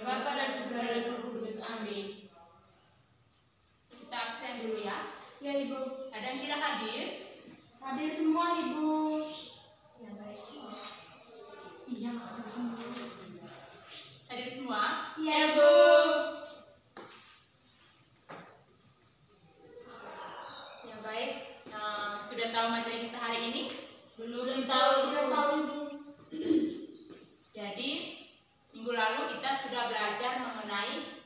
Bapa dan Putra dan Roh Kudus. Amin. Kita absen dulu ya. Ya Ibu. Ada yang tidak hadir? Hadir semua Ibu. Ya baik semua. Iya hadir semua. Hadir semua? Iya Ibu. Ya baik. Sudah tahu materi kita hari ini? Belum tahu Ibu. Jadi minggu lalu kita sudah belajar mengenai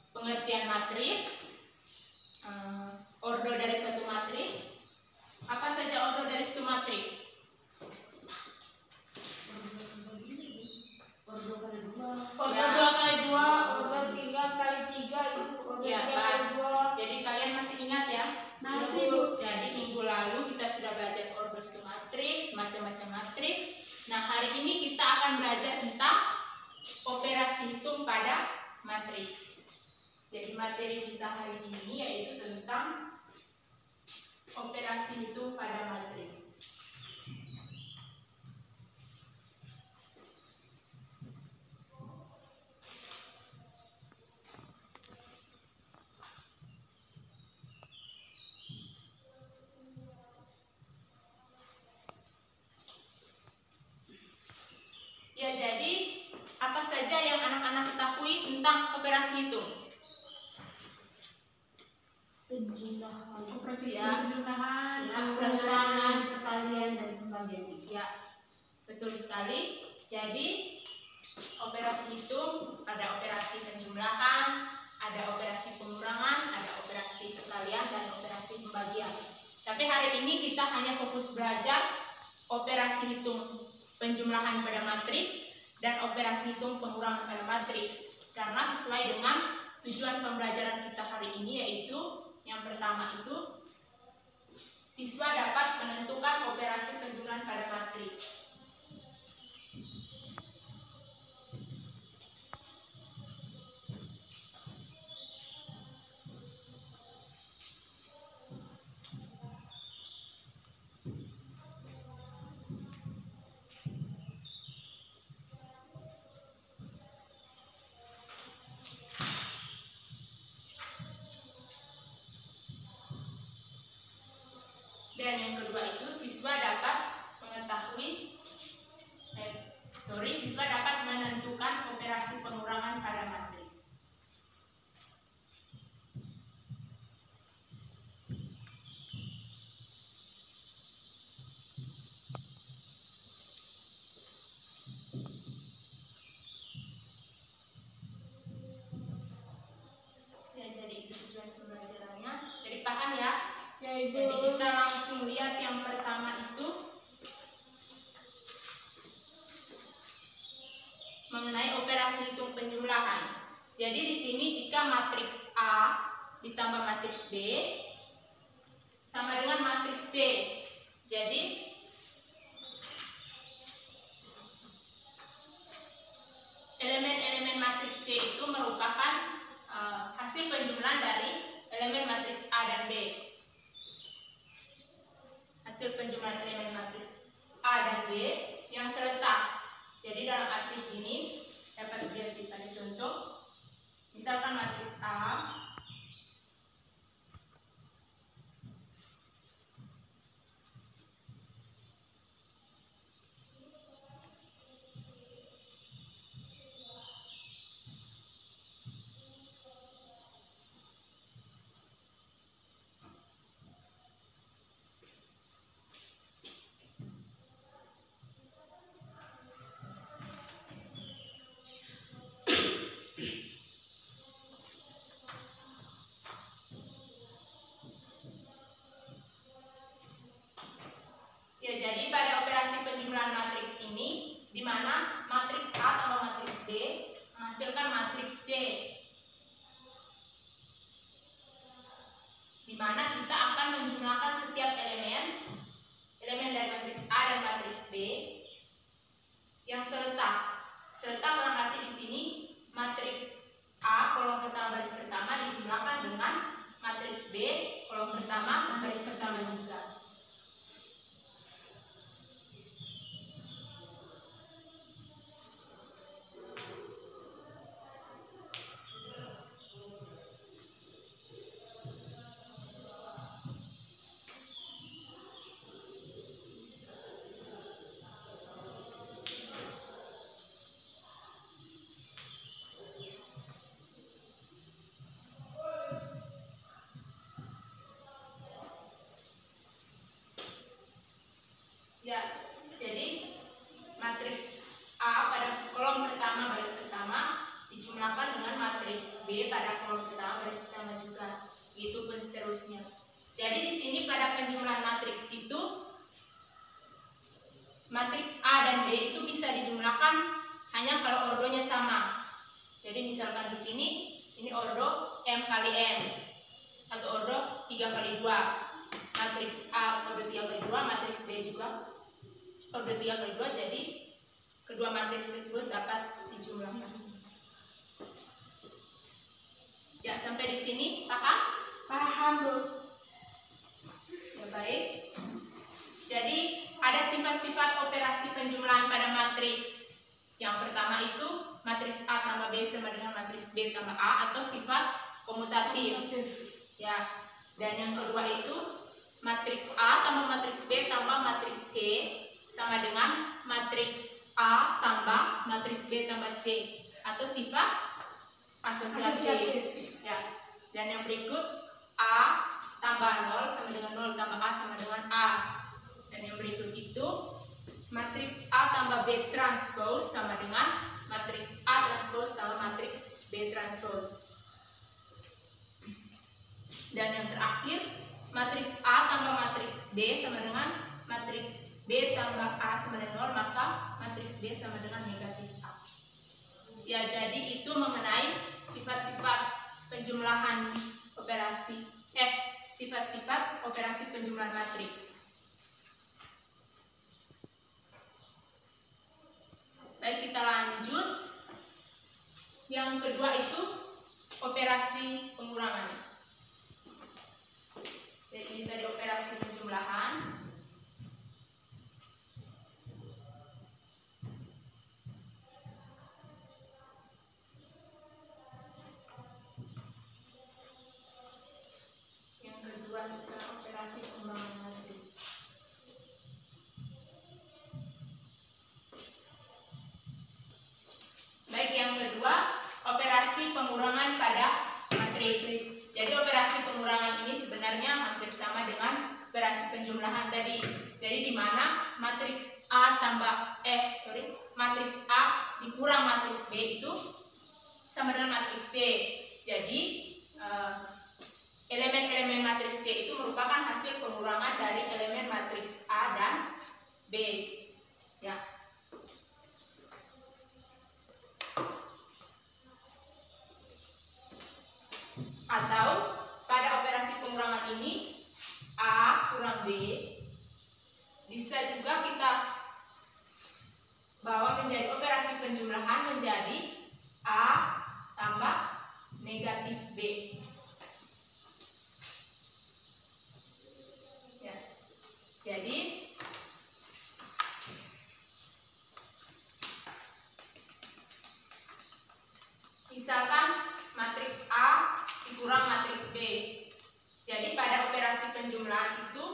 pengertian matriks, ordo dari suatu matriks. Apa saja ordo dari suatu matriks? Ordo kali 2. Ordo 2 kali 2, ordo 3 kali 3 itu ordo 3 kali 2. Jadi kalian masih ingat ya? Masih Bu. Jadi minggu lalu kita sudah belajar ordo suatu matriks, macam-macam matriks. Nah, hari ini kita akan belajar tentang operasi hitung pada matriks. Jadi materi kita hari ini yaitu tentang operasi hitung pada matriks. Ya, jadi apa saja yang anak-anak ketahui tentang operasi hitung? Penjumlahan. Operasi Ya. penjumlahan. Ya, Pengurangan, perkalian dan pembagian. Ya, betul sekali. Jadi operasi hitung ada operasi penjumlahan, ada operasi pengurangan, ada operasi perkalian dan operasi pembagian. Tapi hari ini kita hanya fokus belajar operasi hitung penjumlahan pada matriks dan operasi hitung pengurangan pada matriks, karena sesuai dengan tujuan pembelajaran kita hari ini, yaitu yang pertama itu siswa dapat menentukan operasi penjumlahan pada matriks. Dan yang kedua itu siswa dapat menentukan operasi pengurangan pada matriks. Ya, jadi itu tujuan pembelajarannya. Jadi paham ya? Ya Ibu. Jadi kita langsung lihat yang pertama itu mengenai operasi hitung penjumlahan. Jadi di sini jika matriks A ditambah matriks B sama dengan matriks C. Jadi elemen-elemen matriks C itu merupakan hasil penjumlahan dari elemen matriks A dan B. Hasil penjumlahan elemen matriks A dan B yang serta. Jadi dalam arti ini dapat dilihat pada contoh. Misalkan matriks A ya, jadi pada operasi penjumlahan matriks ini, di mana matriks A tambah matriks B menghasilkan matriks C, di mana kita akan menjumlahkan setiap elemen dari matriks A dan matriks B yang serta. Serta berarti di sini matriks A kolom pertama baris pertama dijumlahkan dengan matriks B kolom pertama baris pertama juga. A pada kolom pertama baris pertama dijumlahkan dengan matriks B pada kolom pertama baris pertama juga. Itu pun seterusnya. Jadi di sini pada penjumlahan matriks itu matriks A dan B itu bisa dijumlahkan hanya kalau ordonya sama. Jadi misalkan di sini ini ordo M kali M atau ordo 3 kali 2. Matriks A ordo 3 kali 2, matriks B juga ordo 3 kali 2. Jadi kedua matriks tersebut dapat dijumlahkan. Ya, sampai di sini paham? Paham, Bu. Ya, baik. Jadi ada sifat-sifat operasi penjumlahan pada matriks. Yang pertama itu matriks A tambah B sama dengan matriks B tambah A atau sifat komutatif. Ya. Dan yang kedua itu matriks A tambah matriks B tambah matriks C sama dengan matriks A tambah matriks B tambah C atau sifat asosiatif. Ya. Dan yang berikut A tambah 0 sama dengan 0 tambah A sama dengan A. Dan yang berikut itu matriks A tambah B transpose sama dengan matriks A transpose tambah matriks B transpose. Dan yang terakhir matriks A tambah matriks B sama dengan matriks B tambah A sama dengan 0, maka matriks B sama dengan negatif A. Ya, jadi itu mengenai sifat-sifat penjumlahan operasi sifat-sifat operasi penjumlahan matriks. Baik, kita lanjut. Yang kedua itu operasi pengurangan. Jadi ini tadi operasi penjumlahan. Yang kedua sekarang operasi pengurangan matriks. Baik, yang kedua operasi pengurangan pada matriks. Jadi operasi pengurangan ini sebenarnya hampir sama dengan operasi penjumlahan tadi. Jadi di mana matriks A tambah matriks A dikurang matriks B itu sama dengan matriks C. Jadi elemen-elemen matriks C itu merupakan hasil pengurangan dari elemen matriks A dan B. Ya. Atau pada operasi pengurangan ini A kurang B bisa juga kita bawa menjadi operasi penjumlahan menjadi A tambah negatif B. Ya. Jadi misalkan matriks A dikurang matriks B. Jadi pada operasi penjumlahan itu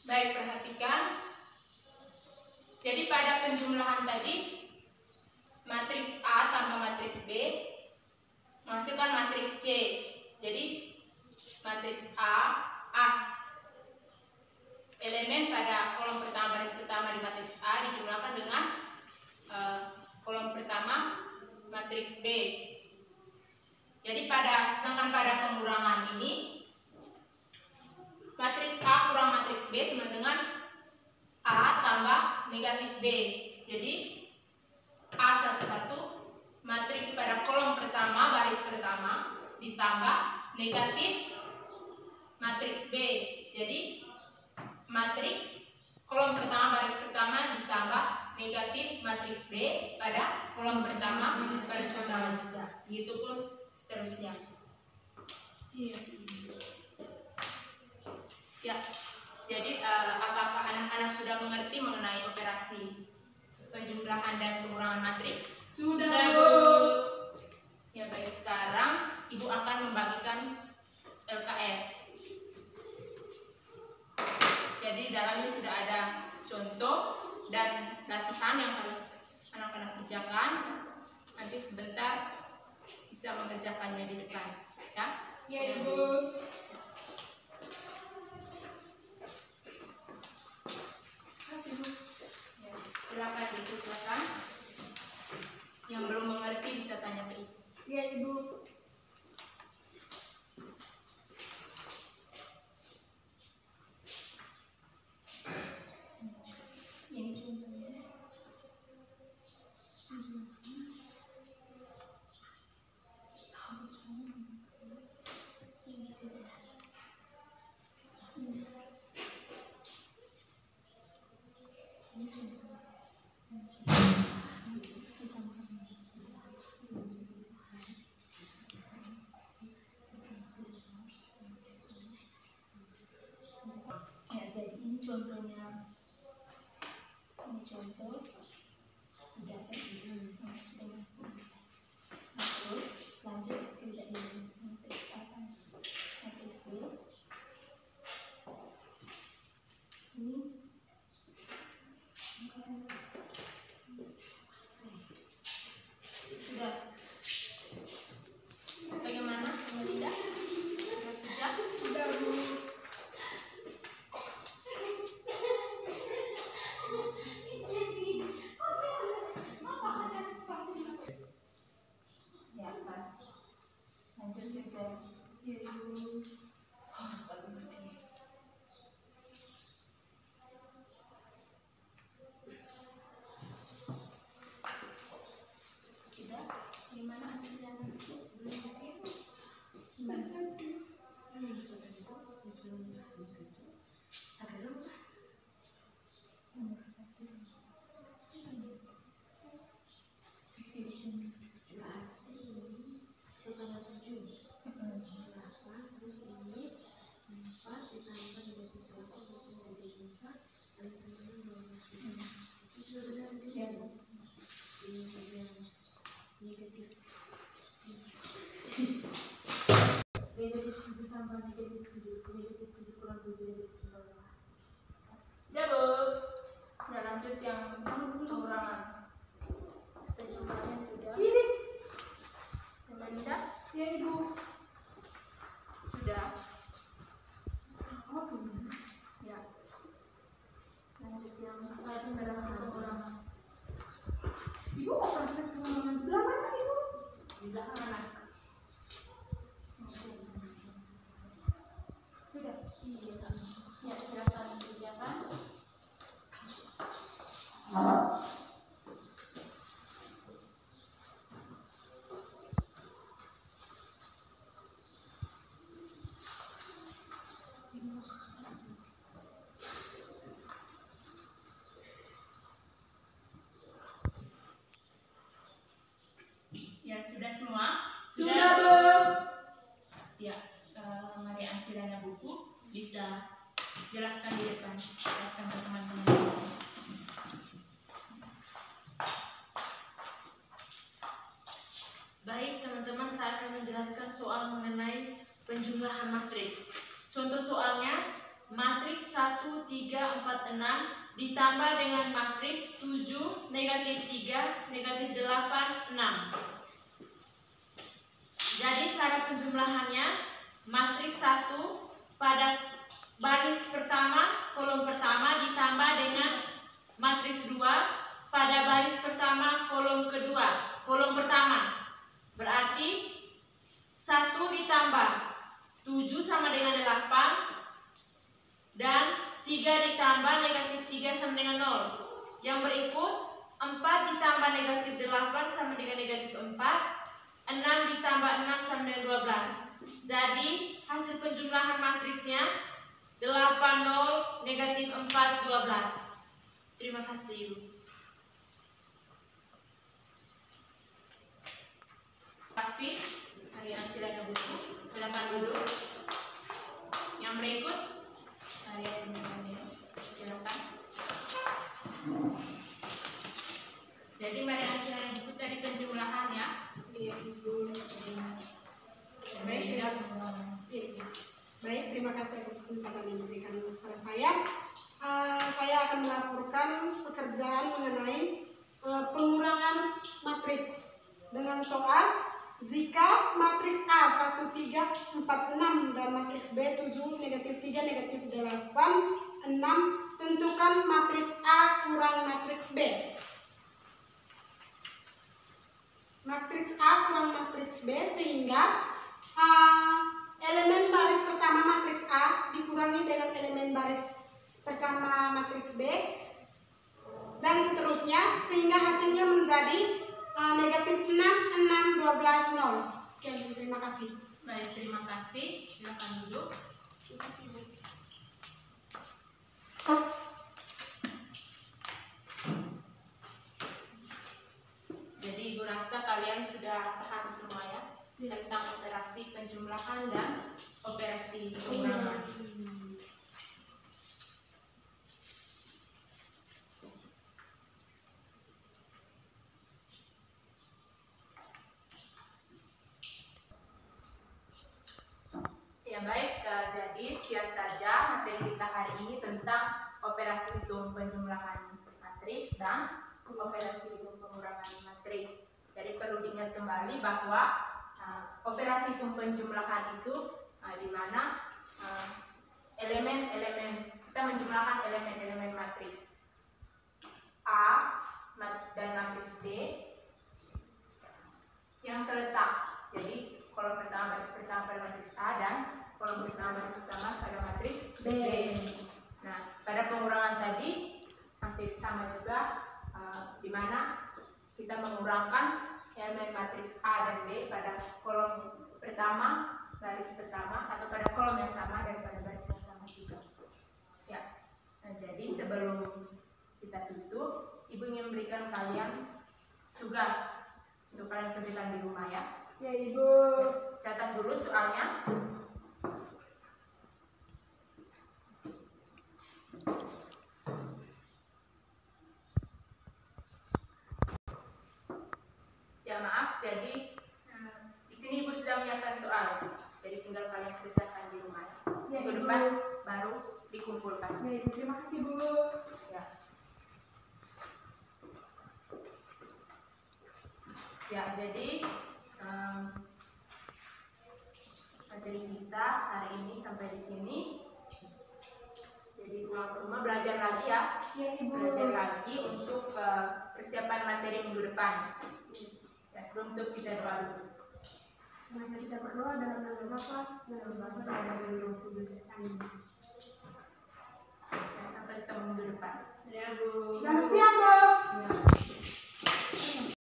baik, perhatikan. Jadi pada penjumlahan tadi matriks A tambah matriks B menghasilkan matriks C. Jadi matriks A elemen pada kolom pertama baris pertama di matriks A dijumlahkan dengan matriks B. Jadi sedangkan pada pengurangan ini matriks A kurang matriks B sama dengan A tambah negatif B. Jadi A11 matriks pada kolom pertama baris pertama ditambah negatif matriks B. Jadi matriks kolom pertama baris pertama ditambah negatif matriks B pada kolom pertama baris pertama juga. Begitupun seterusnya. Ya, jadi apakah anak-anak sudah mengerti mengenai operasi penjumlahan dan pengurangan matriks? Sudah, Bu. Ya baik, sekarang Ibu akan membagikan LKS. Jadi dalamnya sudah ada contoh dan latihan yang harus anak-anak kerjakan. Nanti sebentar bisa mengerjakannya di depan, ya? Ya, Ibu. Ya, silakan dikerjakan. Yang belum mengerti bisa tanya ke Ibu. Ya, Ibu. Ini contohnya. Ya, jadi ini contohnya. Ini contoh sudah kan? Sudah. Nah, terus lanjut kerjain matriks apa? Matriks B. Ini sudah. Bagaimana? Tidak? Sudah kerja? Sudah, Bu. Ya, pas. Lanjut kerja. Ya, Ibu. Oh, sempat berhenti. Tidak? Gimana hasilnya nanti? Belum yakin? Gimana? Nomor 1. Di sini. Ya, Bu. Ya, Bu. Ya, lanjut yang pengurangan. Penjumlahannya sudah. Yang lain tidak? Ya, Ibu. Sudah. Ya. Lanjut yang operasi pengurangan. Ibu, operasi pengurangan sebelah mana, Ibu? Di belakang anak. Sudah. Ya, silakan dikerjakan. Ya, sudah semua? Sudah, Bu. Ya, Maria Ansirana buku bisa jelaskan di depan, jelaskan ke teman-teman. Baik teman-teman, saya akan menjelaskan soal mengenai penjumlahan matriks. Contoh soalnya, matriks 1, 3, 4, 6 ditambah dengan matriks 7, negatif 3, negatif 8, 6. Jadi cara penjumlahannya, matriks 1 pada baris pertama, kolom pertama ditambah dengan matriks 2 pada baris pertama, kolom kedua, kolom pertama. berarti 1 ditambah 7 sama dengan 8, dan 3 ditambah negatif 3 sama dengan 0. Yang berikut 4 ditambah negatif 8 sama dengan negatif 4, 6 ditambah 6 sama dengan 12. Jadi hasil penjumlahan matriksnya 8, 0, negatif 4, 12. Terima kasih, Ibu. Kasih, hari silakan duduk. Silakan duduk. Yang berikut, hari silakan. Jadi mari silakan buku tadi penjumlahan ya. Iya, Ibu. Baik, terima kasih atas kesempatan yang diberikan kepada saya. Saya akan melaporkan pekerjaan mengenai pengurangan matriks dengan soal jika matriks A 1, 3, 4, 6 dan matriks B 7, negatif 3, negatif 8, 6, tentukan matriks A kurang matriks B. Matriks A kurang matriks B sehingga elemen baris pertama matriks A dikurangi dengan elemen baris pertama matriks B dan seterusnya sehingga hasilnya menjadi negatif 6, 6, 12, 0. Sekian, terima kasih. Baik, terima kasih. Silakan duduk. Terima kasih, Bu. Jadi Ibu rasa kalian sudah paham semua ya tentang operasi penjumlahan dan operasi pengurangan. Ya baik, jadi sekian saja materi kita hari ini tentang operasi hitung penjumlahan matriks dan operasi hitung pengurangan matriks. Jadi perlu diingat kembali bahwa operasi hitung penjumlahan itu di mana elemen-elemen kita menjumlahkan elemen-elemen matriks A dan matriks D yang serta. Jadi kolom pertama baris pertama pada matriks A dan kolom pertama baris pertama pada matriks B. Nah, pada pengurangan tadi hampir sama juga, di mana kita mengurangkan elemen matriks A dan B pada kolom pertama baris pertama atau pada kolom yang sama dan pada baris yang sama juga. Ya. Nah, jadi sebelum kita tutup, Ibu ingin memberikan kalian tugas untuk kalian kerjakan di rumah ya. Ya, Ibu. Ya, catat dulu soalnya. Ya maaf, jadi di sini Ibu sudah menyiapkan soal. Jadi tinggal kalian kerjakan di rumah. Ya, Minggu Ibu. depan baru dikumpulkan. Ya, Ibu. Terima kasih, Bu. Ya. Ya, jadi materi kita hari ini sampai di sini. Jadi pulang ke rumah belajar lagi ya. Ya, Ibu. Belajar lagi untuk persiapan materi minggu depan. Ya, sebelum itu kita doa dulu. Mari kita berdoa dalam nama Bapa, dalam Bapa dan dalam Roh Kudus. Amin. Ya, sampai ketemu minggu depan. Ya, Bu. Selamat siang.